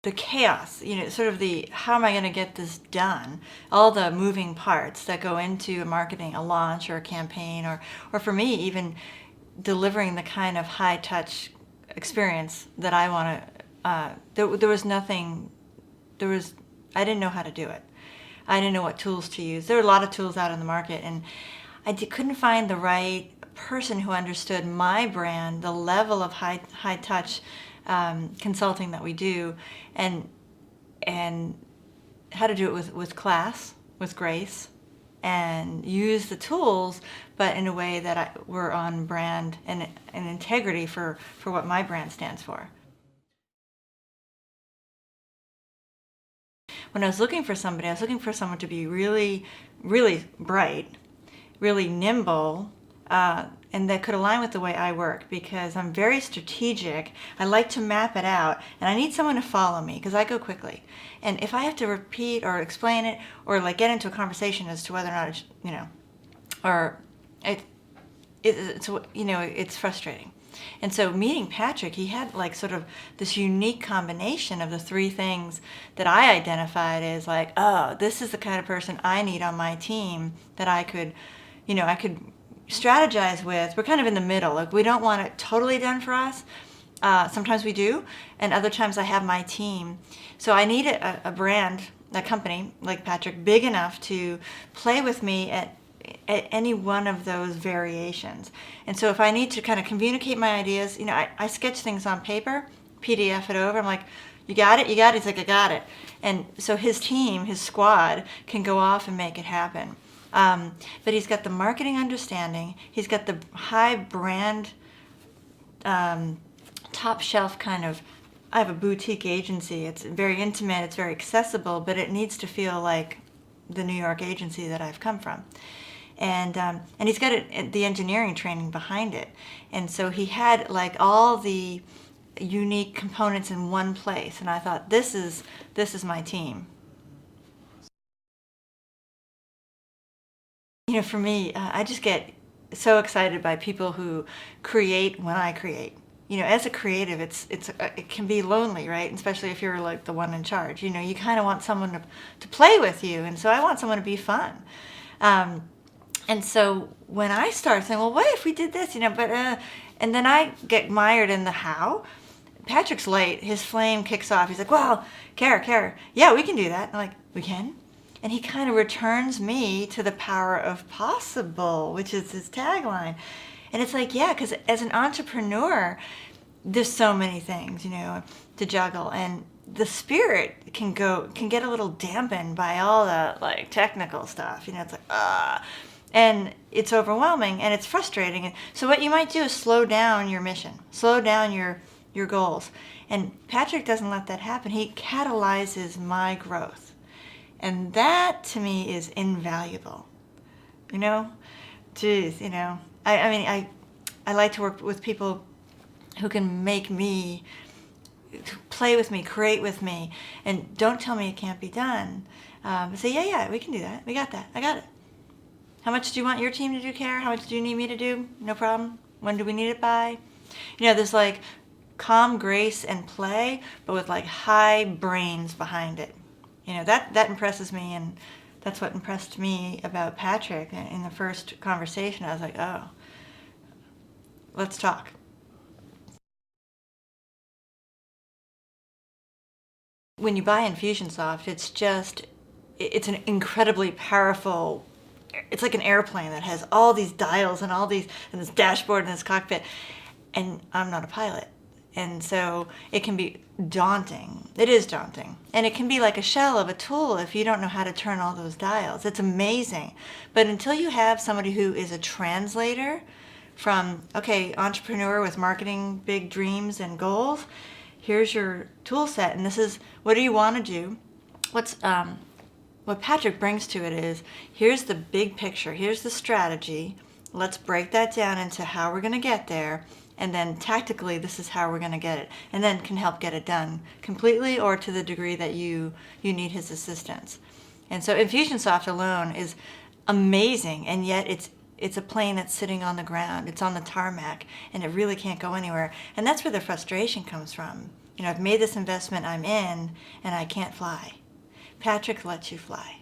the chaos, sort of the how am I going to get this done, all the moving parts that go into marketing, a launch or a campaign, or for me, even delivering the kind of high touch experience that I want to, there was nothing, I didn't know how to do it. I didn't know what tools to use. There were a lot of tools out in the market, and couldn't find the right person who understood my brand, the level of high touch consulting that we do, and how to do it with class, with grace, and use the tools, but in a way that we're on brand and integrity for what my brand stands for. When I was looking for somebody, I was looking for someone to be really, really bright, really nimble, and that could align with the way I work, because I'm very strategic. I like to map it out, and I need someone to follow me because I go quickly. And if I have to repeat or explain it or like get into a conversation as to whether or not it's, it's frustrating. And so meeting Patrick, he had like sort of this unique combination of the three things that I identified as like, oh, this is the kind of person I need on my team that I could strategize with. We're kind of in the middle. Like, we don't want it totally done for us. Sometimes we do, and other times I have my team. So I need a brand, a company like Patrick, big enough to play with me at any one of those variations. And so if I need to kind of communicate my ideas, I sketch things on paper, PDF it over. I'm like, you got it? You got it? He's like, I got it. And so his team, his squad, can go off and make it happen. But he's got the marketing understanding. He's got the high brand, top shelf kind of, I have a boutique agency. It's very intimate. It's very accessible, but it needs to feel like the New York agency that I've come from. And he's got the engineering training behind it. And so he had like all the unique components in one place. And I thought, this is my team. For me, I just get so excited by people who create when I create. As a creative, it can be lonely, right? Especially if you're like the one in charge. You kind of want someone to play with you, and so I want someone to be fun. And so when I start saying, well, what if we did this, and then I get mired in the how. Patrick's late. His flame kicks off. He's like, well, Kara, yeah, we can do that. I'm like, we can? And he kind of returns me to the power of possible, which is his tagline. And it's like, yeah, because as an entrepreneur, there's so many things, to juggle. And the spirit can get a little dampened by all the like technical stuff. It's like, and it's overwhelming and it's frustrating. And so what you might do is slow down your mission, slow down your goals. And Patrick doesn't let that happen. He catalyzes my growth. And that to me is invaluable. Geez, I like to work with people who can make me, play with me, create with me, and don't tell me it can't be done. Say, yeah, we can do that. We got that. I got it. How much do you want your team to do, Kara? How much do you need me to do? No problem. When do we need it by? There's like calm grace and play, but with like high brains behind it. That impresses me, and that's what impressed me about Patrick in the first conversation. I was like, oh, let's talk. When you buy Infusionsoft, it's an incredibly powerful, it's like an airplane that has all these dials and this dashboard and this cockpit, and I'm not a pilot. And so it can be daunting. It is daunting. And it can be like a shell of a tool if you don't know how to turn all those dials. It's amazing. But until you have somebody who is a translator from, okay, entrepreneur with marketing, big dreams and goals, here's your tool set, and this is, what do you want to do? What Patrick brings to it is, here's the big picture, here's the strategy, let's break that down into how we're going to get there, and then tactically, this is how we're going to get it, and then can help get it done completely or to the degree that you need his assistance. And so Infusionsoft alone is amazing, and yet it's a plane that's sitting on the ground. It's on the tarmac, and it really can't go anywhere. And that's where the frustration comes from. I've made this investment, I'm in, and I can't fly. Patrick lets you fly.